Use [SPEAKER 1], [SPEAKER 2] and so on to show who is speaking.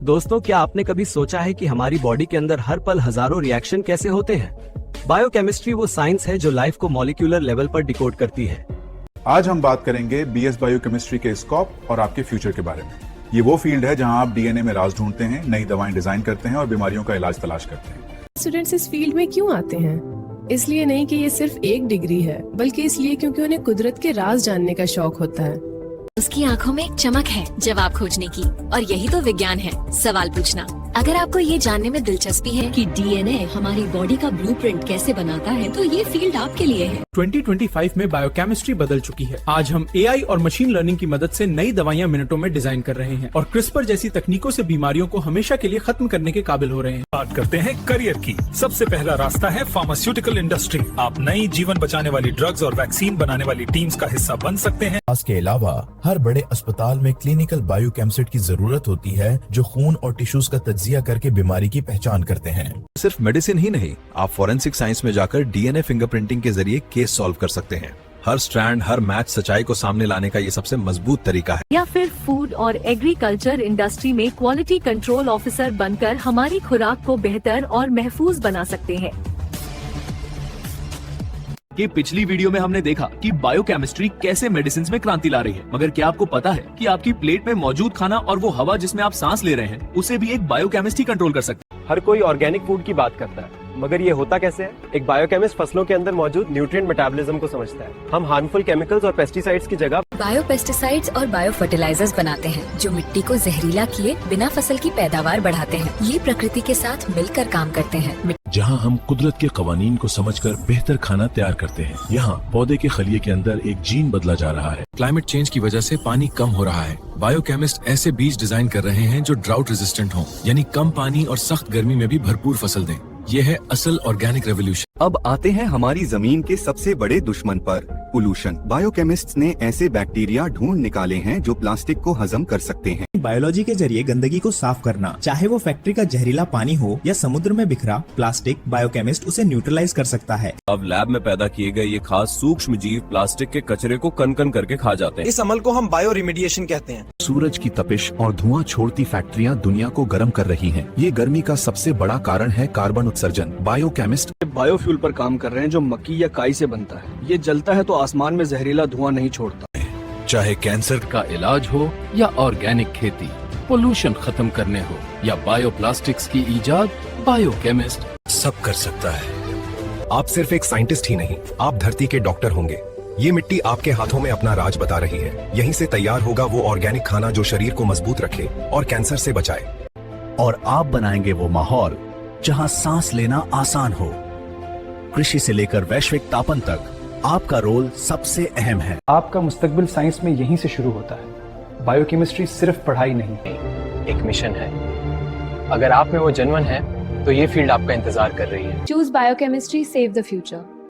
[SPEAKER 1] दोस्तों, क्या आपने कभी सोचा है कि हमारी बॉडी के अंदर हर पल हजारों रिएक्शन कैसे होते हैं? बायोकेमिस्ट्री वो साइंस है जो लाइफ को मॉलिक्यूलर लेवल पर डिकोड करती है।
[SPEAKER 2] आज हम बात करेंगे बीएस बायोकेमिस्ट्री के स्कोप और आपके फ्यूचर के बारे में। ये वो फील्ड है जहां आप डीएनए में राज ढूंढते हैं, नई दवाएं डिजाइन करते हैं और बीमारियों का इलाज तलाश करते हैं।
[SPEAKER 3] स्टूडेंट्स इस फील्ड में क्यों आते हैं? इसलिए नहीं कि ये सिर्फ एक डिग्री है, बल्कि इसलिए क्योंकि उन्हें कुदरत के राज जानने का शौक होता है।
[SPEAKER 4] उसकी आंखों में एक चमक है जवाब खोजने की, और यही तो विज्ञान है, सवाल पूछना। अगर आपको ये जानने में दिलचस्पी है कि डीएनए हमारी बॉडी का ब्लूप्रिंट कैसे बनाता है, तो ये फील्ड आपके लिए है।
[SPEAKER 5] 2025 में बायोकेमिस्ट्री बदल चुकी है। आज हम एआई और मशीन लर्निंग की मदद से नई दवाइयां मिनटों में डिजाइन कर रहे हैं और क्रिस्पर जैसी तकनीकों से बीमारियों को हमेशा के लिए खत्म करने के काबिल हो रहे हैं।
[SPEAKER 6] बात करते हैं करियर की। सबसे पहला रास्ता है फार्मास्यूटिकल इंडस्ट्री। आप नई जीवन बचाने वाली ड्रग्स और वैक्सीन बनाने वाली टीम्स का हिस्सा बन सकते हैं।
[SPEAKER 7] इसके अलावा हर बड़े अस्पताल में क्लिनिकल बायोकेमिस्ट की जरूरत होती है, जो खून और टिश्यूज का तज्जिया करके बीमारी की पहचान करते हैं।
[SPEAKER 8] सिर्फ मेडिसिन ही नहीं, आप फॉरेंसिक साइंस में जाकर डीएनए फिंगरप्रिंटिंग के जरिए केस सॉल्व कर सकते हैं। हर स्ट्रैंड, हर मैच सच्चाई को सामने लाने का ये सबसे मजबूत तरीका है।
[SPEAKER 9] या फिर फूड और एग्रीकल्चर इंडस्ट्री में क्वालिटी कंट्रोल ऑफिसर बनकर हमारी खुराक को बेहतर और महफूज बना सकते हैं।
[SPEAKER 10] कि पिछली वीडियो में हमने देखा कि बायोकेमिस्ट्री कैसे मेडिसिन में क्रांति ला रही है, मगर क्या आपको पता है कि आपकी प्लेट में मौजूद खाना और वो हवा जिसमें आप सांस ले रहे हैं, उसे भी एक बायोकेमिस्ट ही कंट्रोल कर सकता है।
[SPEAKER 11] हर कोई ऑर्गेनिक फूड की बात करता है, मगर ये होता कैसे है? एक बायोकेमिस्ट फसलों के अंदर मौजूद न्यूट्रिएंट मेटाबॉलिज्म को समझता है। हम हार्मफुल केमिकल्स और पेस्टिसाइड्स की जगह
[SPEAKER 4] बायोपेस्टिसाइड्स और बायो फर्टिलाइजर्स बनाते हैं, जो मिट्टी को जहरीला किए बिना फसल की पैदावार बढ़ाते हैं। ये प्रकृति के साथ मिलकर काम करते हैं।
[SPEAKER 7] जहां हम कुदरत के कवानीन को समझकर बेहतर खाना तैयार करते हैं, यहाँ पौधे के खलिए के अंदर एक जीन बदला जा रहा है।
[SPEAKER 12] क्लाइमेट चेंज की वजह से पानी कम हो रहा है। बायोकेमिस्ट ऐसे बीज डिजाइन कर रहे हैं जो ड्राउट रेजिस्टेंट हों, यानी कम पानी और सख्त गर्मी में भी भरपूर फसल दें। ये है असल ऑर्गेनिक रेवोल्यूशन।
[SPEAKER 13] अब आते हैं हमारी जमीन के सबसे बड़े दुश्मन पर, पोल्यूशन। बायोकेमिस्ट्स ने ऐसे बैक्टीरिया ढूंढ निकाले हैं जो प्लास्टिक को हजम कर सकते हैं।
[SPEAKER 14] बायोलॉजी के जरिए गंदगी को साफ करना, चाहे वो फैक्ट्री का जहरीला पानी हो या समुद्र में बिखरा प्लास्टिक, बायोकेमिस्ट उसे न्यूट्रलाइज कर सकता है।
[SPEAKER 8] अब लैब में पैदा किए गए ये खास सूक्ष्म जीव प्लास्टिक के कचरे को कन कन करके खा जाते हैं।
[SPEAKER 15] इस अमल को हम बायो रिमेडिएशन कहते हैं।
[SPEAKER 7] सूरज की तपिश और धुआं छोड़ती फैक्ट्रियां दुनिया को गर्म कर रही हैं। ये गर्मी का सबसे बड़ा कारण है कार्बन उत्सर्जन। बायोकेमिस्ट
[SPEAKER 1] बायोफ्यूल पर काम कर रहे हैं जो मक्की या काई से बनता है। ये जलता है तो आसमान में जहरीला धुआं नहीं छोड़ता।
[SPEAKER 12] चाहे कैंसर का इलाज हो या ऑर्गेनिक खेती, पोल्यूशन खत्म करने हो या बायोप्लास्टिक्स की ईजाद, बायोकेमिस्ट
[SPEAKER 7] सब कर सकता है। आप सिर्फ एक साइंटिस्ट ही नहीं, आप धरती के डॉक्टर होंगे। ये मिट्टी आपके हाथों में अपना राज बता रही है। यहीं से तैयार होगा वो ऑर्गेनिक खाना जो शरीर को मजबूत रखे और कैंसर से बचाए।
[SPEAKER 16] और आप बनाएंगे वो माहौल जहां सांस लेना आसान हो। कृषि से लेकर वैश्विक तापन तक आपका रोल सबसे अहम है।
[SPEAKER 17] आपका मुस्तकबिल साइंस में यहीं से शुरू होता है। बायोकेमिस्ट्री सिर्फ पढ़ाई नहीं, एक मिशन है। अगर आप में वो जन्मन है, तो ये फील्ड आपका इंतजार कर रही है।
[SPEAKER 18] Choose biochemistry, save the future.